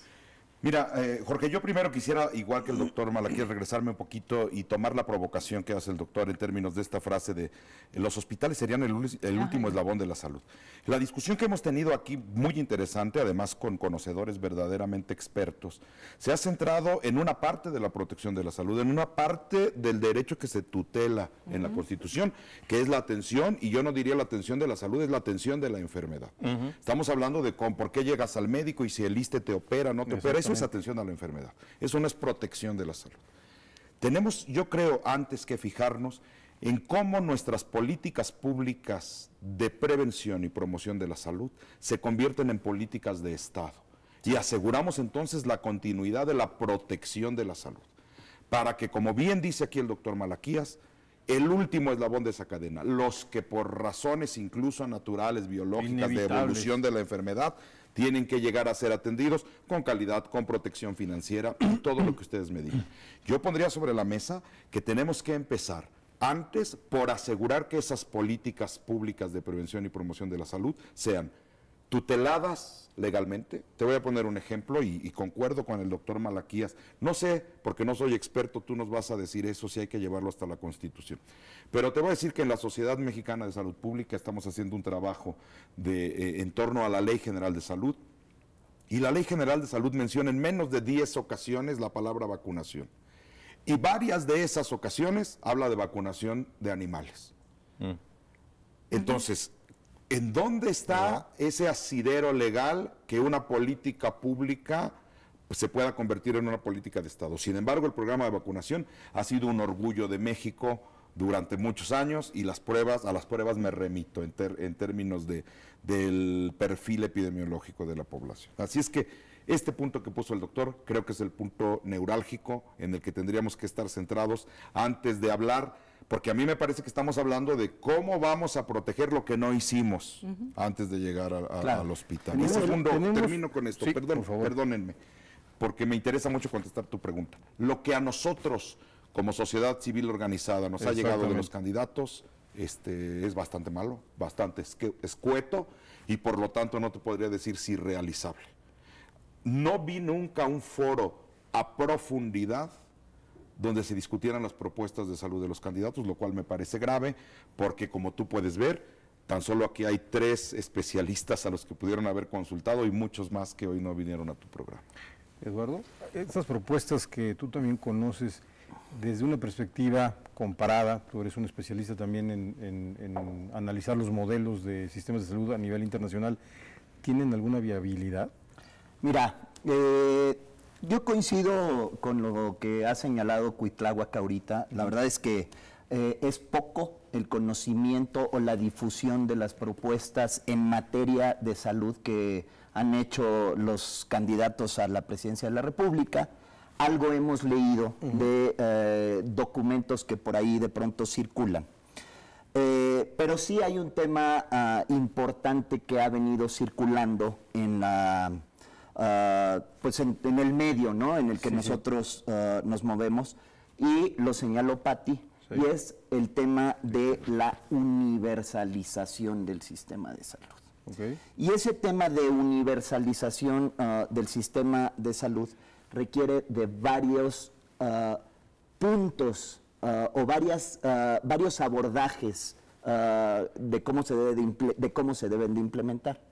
Mira, Jorge, yo primero quisiera, igual que el doctor Malaquías, regresarme un poquito y tomar la provocación que hace el doctor en términos de esta frase de los hospitales serían el último eslabón de la salud. La discusión que hemos tenido aquí, muy interesante, además con conocedores verdaderamente expertos, se ha centrado en una parte de la protección de la salud, en una parte del derecho que se tutela en la Constitución, que es la atención, y yo no diría la atención de la salud, es la atención de la enfermedad. Estamos hablando de por qué llegas al médico y si el ISSSTE te opera, no te opera. Eso es atención a la enfermedad, eso no es protección de la salud. Tenemos, yo creo, antes que fijarnos en cómo nuestras políticas públicas de prevención y promoción de la salud se convierten en políticas de Estado y aseguramos entonces la continuidad de la protección de la salud, para que, como bien dice aquí el doctor Malaquías, el último eslabón de esa cadena, los que por razones incluso naturales, biológicas, de evolución de la enfermedad, tienen que llegar a ser atendidos con calidad, con protección financiera, todo lo que ustedes me digan. Yo pondría sobre la mesa que tenemos que empezar antes por asegurar que esas políticas públicas de prevención y promoción de la salud sean tuteladas legalmente. Te voy a poner un ejemplo y concuerdo con el doctor Malaquías. No sé, porque no soy experto, tú nos vas a decir eso, si hay que llevarlo hasta la Constitución. Pero te voy a decir que en la Sociedad Mexicana de Salud Pública estamos haciendo un trabajo en torno a la Ley General de Salud. Y la Ley General de Salud menciona en menos de 10 ocasiones la palabra vacunación. Y varias de esas ocasiones habla de vacunación de animales. Entonces, ¿en dónde está ese asidero legal que una política pública se pueda convertir en una política de Estado? Sin embargo, el programa de vacunación ha sido un orgullo de México durante muchos años y a las pruebas me remito en términos del perfil epidemiológico de la población. Así es que este punto que puso el doctor creo que es el punto neurálgico en el que tendríamos que estar centrados antes de hablar, porque a mí me parece que estamos hablando de cómo vamos a proteger lo que no hicimos antes de llegar al hospital. Y segundo, termino con esto, sí, perdónenme, porque me interesa mucho contestar tu pregunta. Lo que a nosotros, como sociedad civil organizada, nos ha llegado de los candidatos, es bastante malo, bastante escueto, y por lo tanto no te podría decir si realizable. No vi nunca un foro a profundidad donde se discutieran las propuestas de salud de los candidatos, lo cual me parece grave, porque como tú puedes ver, tan solo aquí hay 3 especialistas a los que pudieron haber consultado y muchos más que hoy no vinieron a tu programa. Eduardo, estas propuestas que tú también conoces desde una perspectiva comparada, tú eres un especialista también en analizar los modelos de sistemas de salud a nivel internacional, ¿tienen alguna viabilidad? Mira, yo coincido con lo que ha señalado Cuitláhuac ahorita. La verdad es que es poco el conocimiento o la difusión de las propuestas en materia de salud que han hecho los candidatos a la presidencia de la República. Algo hemos leído de documentos que por ahí de pronto circulan. Pero sí hay un tema importante que ha venido circulando en la... pues en el medio, ¿no?, en el que nosotros nos movemos, y lo señaló Pati, y es el tema de la universalización del sistema de salud. Y ese tema de universalización del sistema de salud requiere de varios puntos o varios abordajes de cómo se deben de implementar.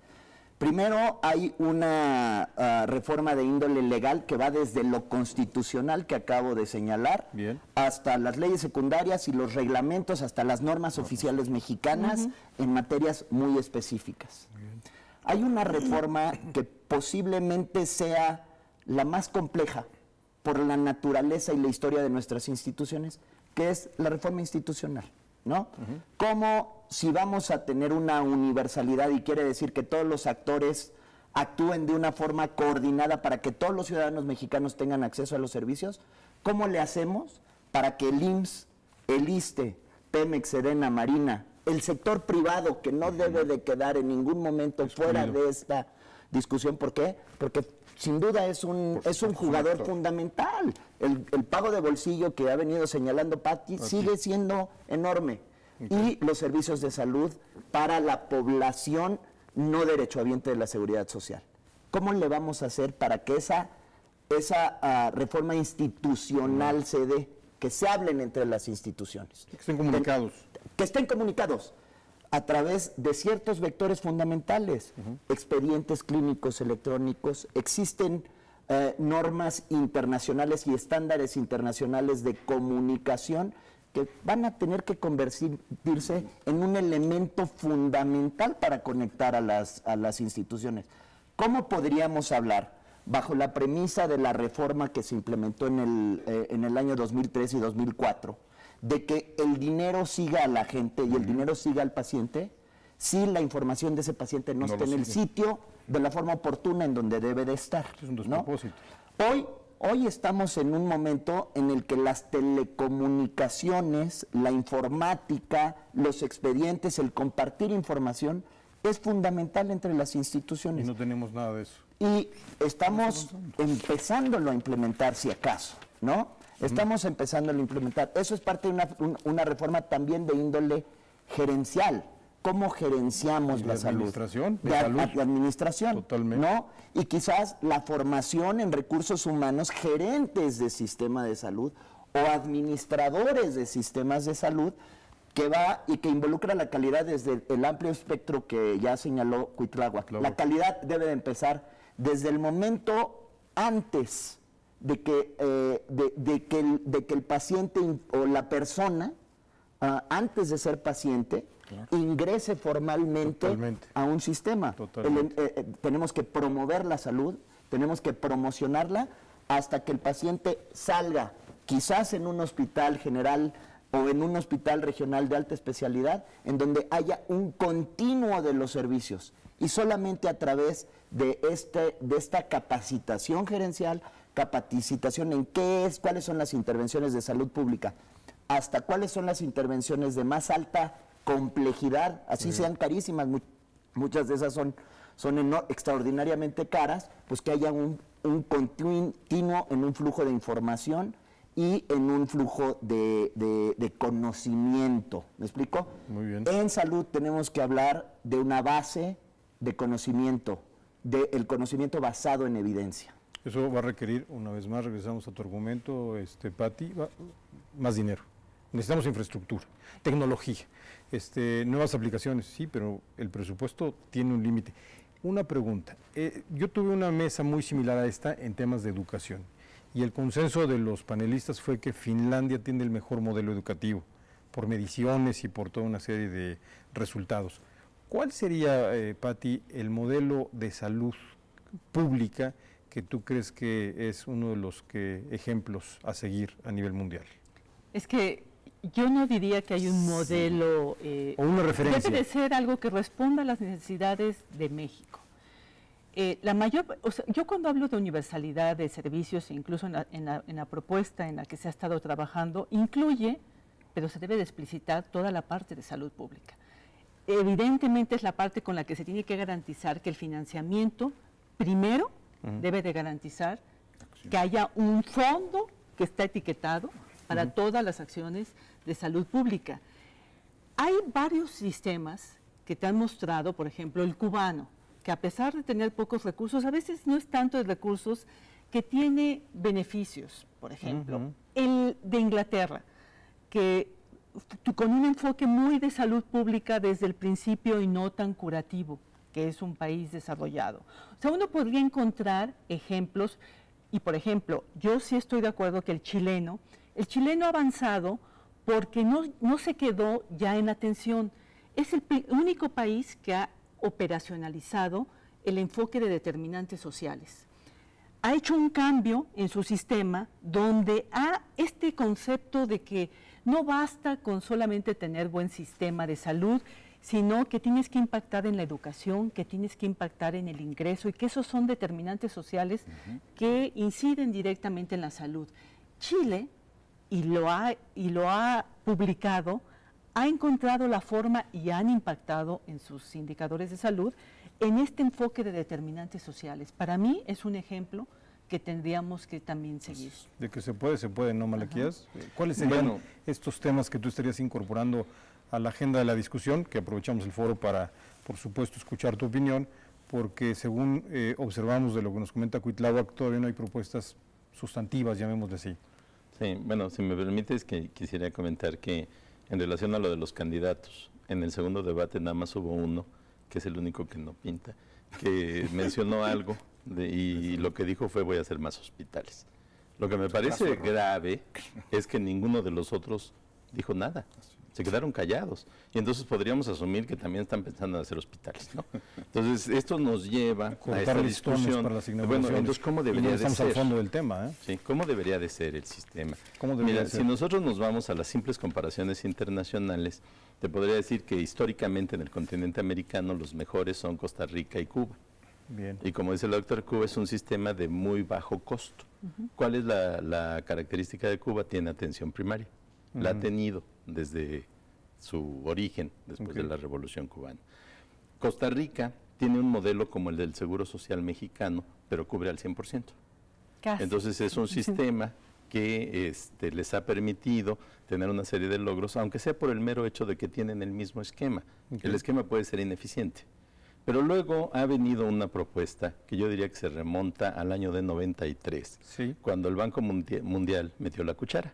Primero, hay una reforma de índole legal que va desde lo constitucional que acabo de señalar, hasta las leyes secundarias y los reglamentos, hasta las normas oficiales mexicanas en materias muy específicas. Hay una reforma que posiblemente sea la más compleja por la naturaleza y la historia de nuestras instituciones, que es la reforma institucional, ¿no? Como si vamos a tener una universalidad, y quiere decir que todos los actores actúen de una forma coordinada para que todos los ciudadanos mexicanos tengan acceso a los servicios, ¿cómo le hacemos para que el IMSS, el ISSSTE, Pemex, Sedena, Marina, el sector privado, que no debe de quedar en ningún momento fuera de esta discusión? ¿Por qué? Porque sin duda es un jugador fundamental. El pago de bolsillo que ha venido señalando Pati sigue siendo enorme. Y los servicios de salud para la población no derechohabiente de la seguridad social. ¿Cómo le vamos a hacer para que esa reforma institucional se dé? Que se hablen entre las instituciones. Que estén comunicados. Que estén comunicados a través de ciertos vectores fundamentales, expedientes clínicos electrónicos. Existen normas internacionales y estándares internacionales de comunicación que van a tener que convertirse en un elemento fundamental para conectar a las instituciones. ¿Cómo podríamos hablar, bajo la premisa de la reforma que se implementó en el año 2003 y 2004, de que el dinero siga a la gente y el dinero siga al paciente, si la información de ese paciente no está en el sitio de la forma oportuna en donde debe de estar? Es un despropósito. Hoy estamos en un momento en el que las telecomunicaciones, la informática, los expedientes, el compartir información es fundamental entre las instituciones. Y no tenemos nada de eso. Y estamos empezándolo a implementar, si acaso, ¿no? Estamos empezándolo a implementar. Eso es parte de una reforma también de índole gerencial. ¿Cómo gerenciamos la salud? De administración. Totalmente. ¿No? Y quizás la formación en recursos humanos, gerentes de sistema de salud o administradores de sistemas de salud, que va y que involucra la calidad desde el amplio espectro que ya señaló Cuitláhuac. La calidad debe de empezar desde el momento antes de que el paciente o la persona, antes de ser paciente, ingrese formalmente a un sistema. Tenemos que promover la salud, tenemos que promocionarla hasta que el paciente salga, quizás en un hospital general o en un hospital regional de alta especialidad, en donde haya un continuo de los servicios. Y solamente a través de esta capacitación gerencial, capacitación en cuáles son las intervenciones de salud pública, hasta cuáles son las intervenciones de más alta complejidad, así sean carísimas, muchas de esas son extraordinariamente caras, pues que haya un continuo en un flujo de información y en un flujo de conocimiento. ¿Me explico? Muy bien. En salud tenemos que hablar de una base de conocimiento, del conocimiento basado en evidencia. Eso va a requerir, una vez más, regresamos a tu argumento, Pati, más dinero. Necesitamos infraestructura, tecnología, nuevas aplicaciones, sí, pero el presupuesto tiene un límite. Una pregunta, yo tuve una mesa muy similar a esta en temas de educación y el consenso de los panelistas fue que Finlandia tiene el mejor modelo educativo por mediciones y por toda una serie de resultados. ¿Cuál sería, Pati, el modelo de salud pública que tú crees que es uno de los ejemplos a seguir a nivel mundial? Es que yo no diría que hay un modelo o una referencia. Debe de ser algo que responda a las necesidades de México. Yo cuando hablo de universalidad de servicios, incluso en la propuesta en la que se ha estado trabajando, incluye, pero se debe de explicitar toda la parte de salud pública. Evidentemente es la parte con la que se tiene que garantizar que el financiamiento, primero, debe de garantizar que haya un fondo que está etiquetado para todas las acciones de salud pública. Hay varios sistemas que te han mostrado, por ejemplo, el cubano, que a pesar de tener pocos recursos, a veces no es tanto de recursos, que tiene beneficios, por ejemplo. El de Inglaterra, que con un enfoque muy de salud pública desde el principio y no tan curativo, que es un país desarrollado. O sea, uno podría encontrar ejemplos, y por ejemplo, yo sí estoy de acuerdo que el chileno ha avanzado porque no se quedó ya en atención. Es el único país que ha operacionalizado el enfoque de determinantes sociales. Ha hecho un cambio en su sistema donde este concepto de que no basta con solamente tener buen sistema de salud, sino que tienes que impactar en la educación, que tienes que impactar en el ingreso y que esos son determinantes sociales que inciden directamente en la salud. Chile, y lo ha publicado, ha encontrado la forma y han impactado en sus indicadores de salud en este enfoque de determinantes sociales. Para mí es un ejemplo que tendríamos que también seguir. De que se puede, ¿no, Malaquías? ¿Cuáles serían estos temas que tú estarías incorporando a la agenda de la discusión? Que aprovechamos el foro para, por supuesto, escuchar tu opinión, porque según observamos de lo que nos comenta Cuitláhuac, todavía no hay propuestas sustantivas, llamémosle así. Sí, bueno, si me permites, que quisiera comentar que en relación a lo de los candidatos, en el segundo debate nada más hubo uno, que es el único que no pinta, que mencionó algo y lo que dijo fue: voy a hacer más hospitales. Lo que me parece grave es que ninguno de los otros dijo nada, se quedaron callados, y entonces podríamos asumir que también están pensando en hacer hospitales, ¿no? Entonces esto nos lleva a esta discusión. Para las bueno, entonces ¿cómo debería de ser? Estamos al fondo del tema, ¿eh? Sí, ¿cómo debería de ser el sistema? Mira, si nosotros nos vamos a las simples comparaciones internacionales, te podría decir que históricamente en el continente americano los mejores son Costa Rica y Cuba. Bien. Y como dice la doctora, Cuba es un sistema de muy bajo costo. ¿Cuál es la característica de Cuba? Tiene atención primaria. La ha tenido desde su origen, después de la Revolución Cubana. Costa Rica tiene un modelo como el del Seguro Social mexicano, pero cubre al 100%. Casi. Entonces es un sistema que les ha permitido tener una serie de logros, aunque sea por el mero hecho de que tienen el mismo esquema. El esquema puede ser ineficiente. Pero luego ha venido una propuesta que yo diría que se remonta al año de 93, cuando el Banco Mundial metió la cuchara.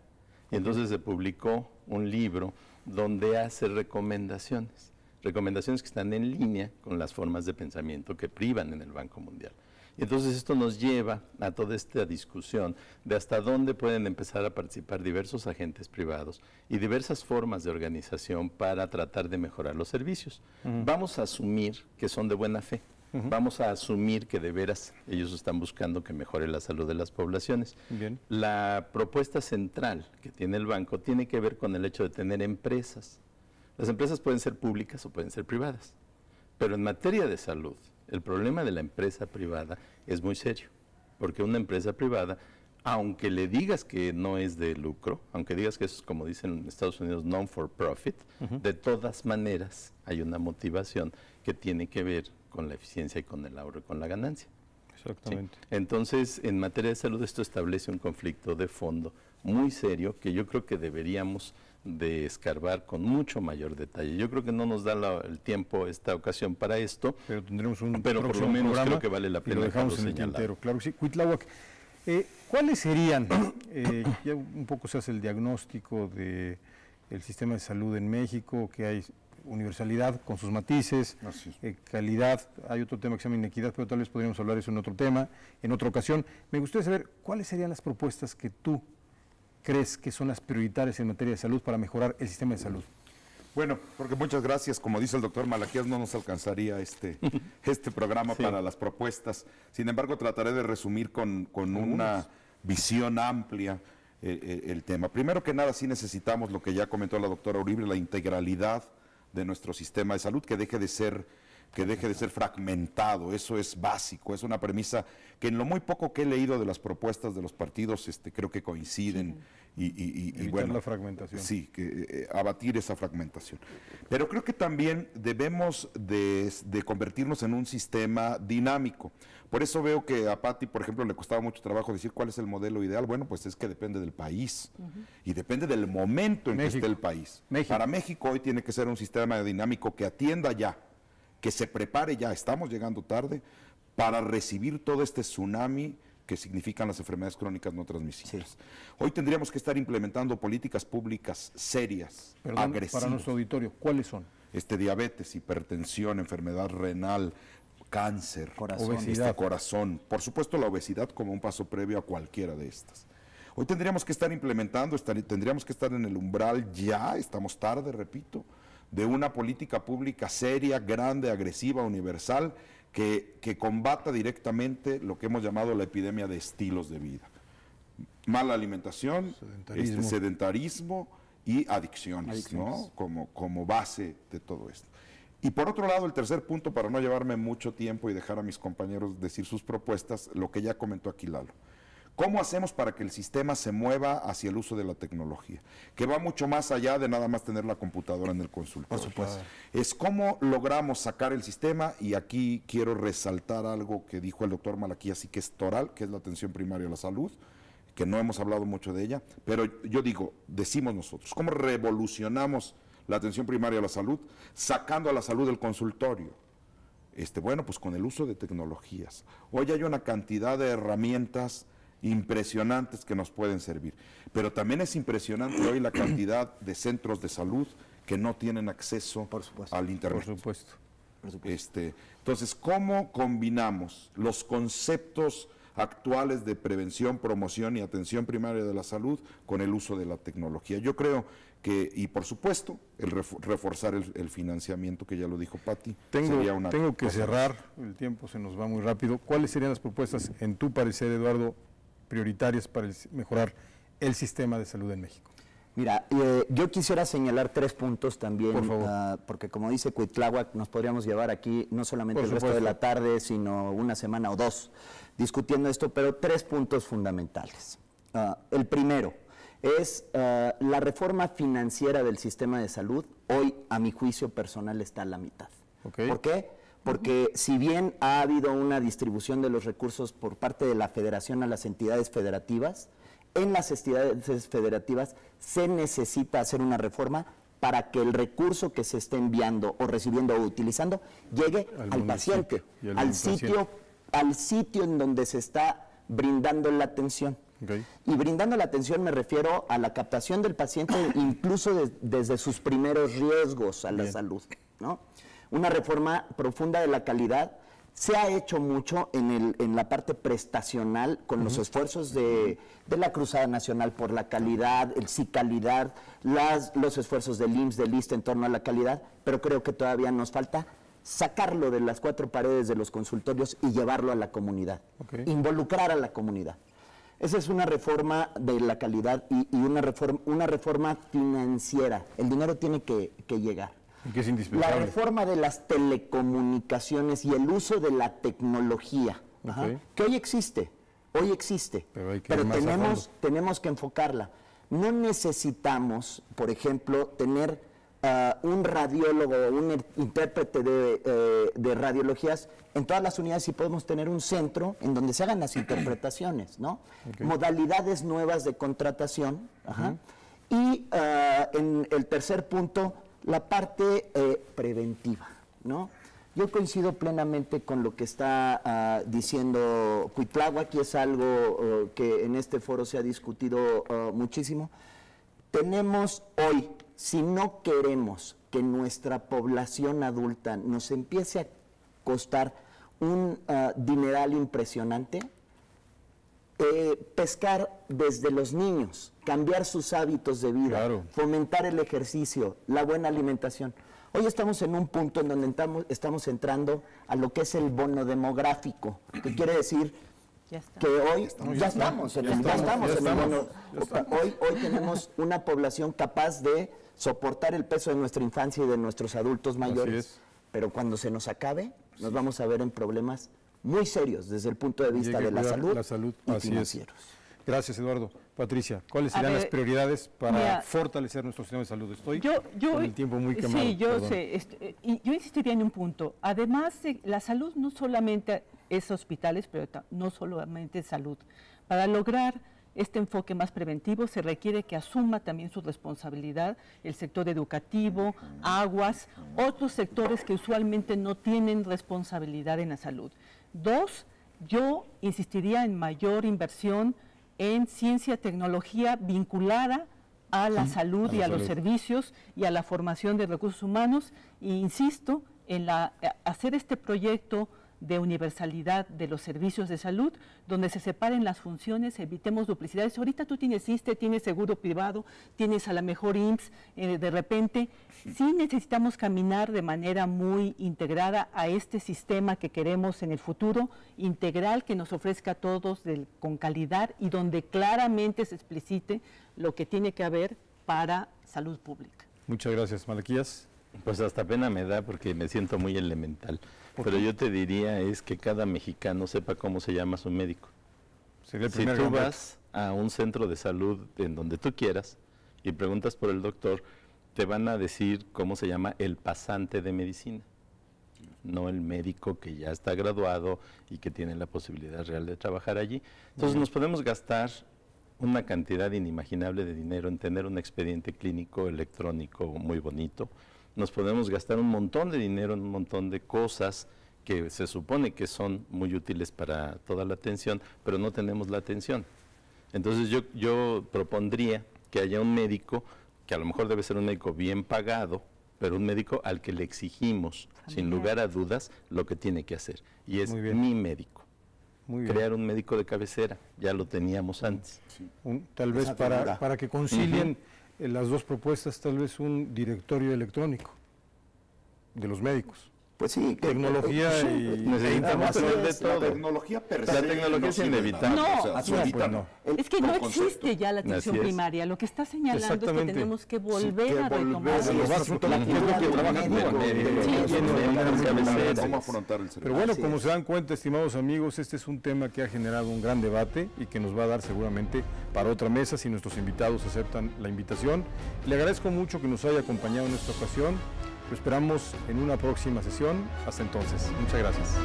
Y entonces se publicó un libro donde hace recomendaciones que están en línea con las formas de pensamiento que privan en el Banco Mundial. Y entonces esto nos lleva a toda esta discusión de hasta dónde pueden empezar a participar diversos agentes privados y diversas formas de organización para tratar de mejorar los servicios. Vamos a asumir que son de buena fe. Vamos a asumir que de veras ellos están buscando que mejore la salud de las poblaciones. Bien. La propuesta central que tiene el banco tiene que ver con el hecho de tener empresas. Las empresas pueden ser públicas o pueden ser privadas, pero en materia de salud, el problema de la empresa privada es muy serio, porque una empresa privada, aunque le digas que no es de lucro, aunque digas que es, como dicen en Estados Unidos, non for profit, de todas maneras hay una motivación que tiene que ver con la eficiencia y con el ahorro y con la ganancia. Exactamente. ¿Sí? Entonces, en materia de salud, esto establece un conflicto de fondo muy serio que yo creo que deberíamos de escarbar con mucho mayor detalle. Yo creo que no nos da el tiempo esta ocasión para esto, pero tendremos un pero por lo menos creo que vale la pena lo dejamos en el tintero. Claro que sí. Cuitláhuac, ¿cuáles serían, ya un poco se hace el diagnóstico del sistema de salud en México, que hay universalidad con sus matices, calidad, hay otro tema que se llama inequidad, pero tal vez podríamos hablar de eso en otro tema, en otra ocasión. Me gustaría saber cuáles serían las propuestas que tú crees que son las prioritarias en materia de salud para mejorar el sistema de salud. Bueno, porque muchas gracias. Como dice el doctor Malaquías, no nos alcanzaría este programa para las propuestas. Sin embargo, trataré de resumir con una visión amplia el tema. Primero que nada, sí necesitamos lo que ya comentó la doctora Uribe, la integralidad de nuestro sistema de salud, que deje de ser fragmentado. Eso es básico, es una premisa que en lo muy poco que he leído de las propuestas de los partidos creo que coinciden. Y bueno, la fragmentación. Sí, abatir esa fragmentación. Pero creo que también debemos de convertirnos en un sistema dinámico. Por eso veo que a Patti, por ejemplo, le costaba mucho trabajo decir cuál es el modelo ideal. Bueno, pues es que depende del país y depende del momento en que esté el país. Para México hoy tiene que ser un sistema dinámico que atienda ya, que se prepare ya, estamos llegando tarde, para recibir todo este tsunami que significan las enfermedades crónicas no transmisibles. Sí. Hoy tendríamos que estar implementando políticas públicas serias, agresivas. Para nuestro auditorio, ¿cuáles son? Diabetes, hipertensión, enfermedad renal, cáncer, obesidad, corazón. Por supuesto, la obesidad como un paso previo a cualquiera de estas. Hoy tendríamos que estar implementando, tendríamos que estar en el umbral ya, estamos tarde, repito, de una política pública seria, grande, agresiva, universal, que combata directamente lo que hemos llamado la epidemia de estilos de vida. Mala alimentación, sedentarismo y adicciones, ¿no? Como base de todo esto. Y por otro lado, el tercer punto, para no llevarme mucho tiempo y dejar a mis compañeros decir sus propuestas, lo que ya comentó aquí Lalo. ¿Cómo hacemos para que el sistema se mueva hacia el uso de la tecnología? Que va mucho más allá de nada más tener la computadora en el consultorio. Por supuesto. Es cómo logramos sacar el sistema, y aquí quiero resaltar algo que dijo el doctor Malaquías y que es toral, que es la atención primaria a la salud, que no hemos hablado mucho de ella, pero yo digo, decimos nosotros, ¿cómo revolucionamos la atención primaria a la salud? Sacando a la salud del consultorio. Bueno, pues con el uso de tecnologías. Hoy hay una cantidad de herramientas impresionantes que nos pueden servir. Pero también es impresionante hoy la cantidad de centros de salud que no tienen acceso al Internet. Por supuesto. Entonces, ¿cómo combinamos los conceptos actuales de prevención, promoción y atención primaria de la salud con el uso de la tecnología? Yo creo que, y por supuesto, el reforzar el financiamiento, que ya lo dijo Patti, sería una Tengo que cerrar, el tiempo se nos va muy rápido. ¿Cuáles serían las propuestas, en tu parecer, Eduardo, prioritarias para mejorar el sistema de salud en México? Mira, yo quisiera señalar 3 puntos también, por favor. Porque como dice Cuitláhuac, nos podríamos llevar aquí no solamente el resto de la tarde, sino una semana o 2 discutiendo esto, pero 3 puntos fundamentales. El primero es la reforma financiera del sistema de salud. Hoy, a mi juicio personal, está a la mitad. Okay. ¿Por qué? Porque si bien ha habido una distribución de los recursos por parte de la federación a las entidades federativas, en las entidades federativas se necesita hacer una reforma para que el recurso que se esté enviando o recibiendo o utilizando llegue al paciente, al sitio en donde se está brindando la atención. Okay. Y brindando la atención me refiero a la captación del paciente incluso desde sus primeros riesgos a la salud, ¿no? Una reforma profunda de la calidad. Se ha hecho mucho en la parte prestacional con los esfuerzos de la Cruzada Nacional por la Calidad, el CICalidad, los esfuerzos del IMSS, del ISSSTE en torno a la calidad, pero creo que todavía nos falta sacarlo de las 4 paredes de los consultorios y llevarlo a la comunidad, involucrar a la comunidad. Esa es una reforma de la calidad y una reforma financiera. El dinero tiene que llegar. ¿Qué es indispensable? La reforma de las telecomunicaciones y el uso de la tecnología, que hoy existe, pero tenemos que enfocarla. No necesitamos, por ejemplo, tener un radiólogo o un intérprete de radiologías en todas las unidades, y podemos tener un centro en donde se hagan las interpretaciones, ¿no? Modalidades nuevas de contratación. Y en el tercer punto, la parte preventiva, ¿no? Yo coincido plenamente con lo que está diciendo Cuitláhuac, y es algo que en este foro se ha discutido muchísimo. Tenemos hoy, si no queremos que nuestra población adulta nos empiece a costar un dineral impresionante, pescar desde los niños, cambiar sus hábitos de vida, fomentar el ejercicio, la buena alimentación. Hoy estamos en un punto en donde estamos entrando a lo que es el bono demográfico, que quiere decir que hoy ya estamos en el bono. Hoy tenemos una población capaz de soportar el peso de nuestra infancia y de nuestros adultos mayores, pero cuando se nos acabe, nos vamos a ver en problemas muy serios desde el punto de vista de la salud y financieros. Gracias, Eduardo. Patricia, ¿cuáles serán las prioridades para fortalecer nuestro sistema de salud? Estoy con el tiempo muy quemado. Sí, yo sé. Yo insistiría en un punto. Además, la salud no solamente es hospitales, pero no solamente es salud. Para lograr este enfoque más preventivo se requiere que asuma también su responsabilidad el sector educativo, aguas, otros sectores que usualmente no tienen responsabilidad en la salud. 2, yo insistiría en mayor inversión en ciencia, tecnología vinculada a la salud y a los servicios y a la formación de recursos humanos, e insisto en hacer este proyecto de universalidad de los servicios de salud, donde se separen las funciones, evitemos duplicidades. Ahorita tú tienes ISSSTE, tienes seguro privado, tienes a la mejor IMSS, de repente sí necesitamos caminar de manera muy integrada a este sistema que queremos en el futuro, integral, que nos ofrezca a todos con calidad y donde claramente se explicite lo que tiene que haber para salud pública. Muchas gracias, Malaquías. Pues hasta pena me da porque me siento muy elemental. Pero yo te diría es que cada mexicano sepa cómo se llama su médico. Si tú vas a un centro de salud en donde tú quieras y preguntas por el doctor, te van a decir cómo se llama el pasante de medicina, no el médico que ya está graduado y que tiene la posibilidad real de trabajar allí. Entonces nos podemos gastar una cantidad inimaginable de dinero en tener un expediente clínico electrónico muy bonito. Nos podemos gastar un montón de dinero en un montón de cosas que se supone que son muy útiles para toda la atención, pero no tenemos la atención. Entonces yo propondría que haya un médico, que a lo mejor debe ser un médico bien pagado, pero un médico al que le exigimos, sin lugar a dudas, lo que tiene que hacer. Y es mi médico. Crear un médico de cabecera, ya lo teníamos antes. Sí. Tal vez para que concilien las dos propuestas, tal vez un directorio electrónico de los médicos. Pues sí, tecnología y necesitamos tener de todo. La tecnología per se, la tecnología es inevitable. No, es que no existe ya la atención primaria. Lo que está señalando es que tenemos que volver a retomar. Pero bueno, como se dan cuenta, estimados amigos, este es un tema que ha generado un gran debate y que nos va a dar seguramente para otra mesa si nuestros invitados aceptan la invitación. Le agradezco mucho que nos haya acompañado en esta ocasión. Lo esperamos en una próxima sesión. Hasta entonces. Muchas gracias.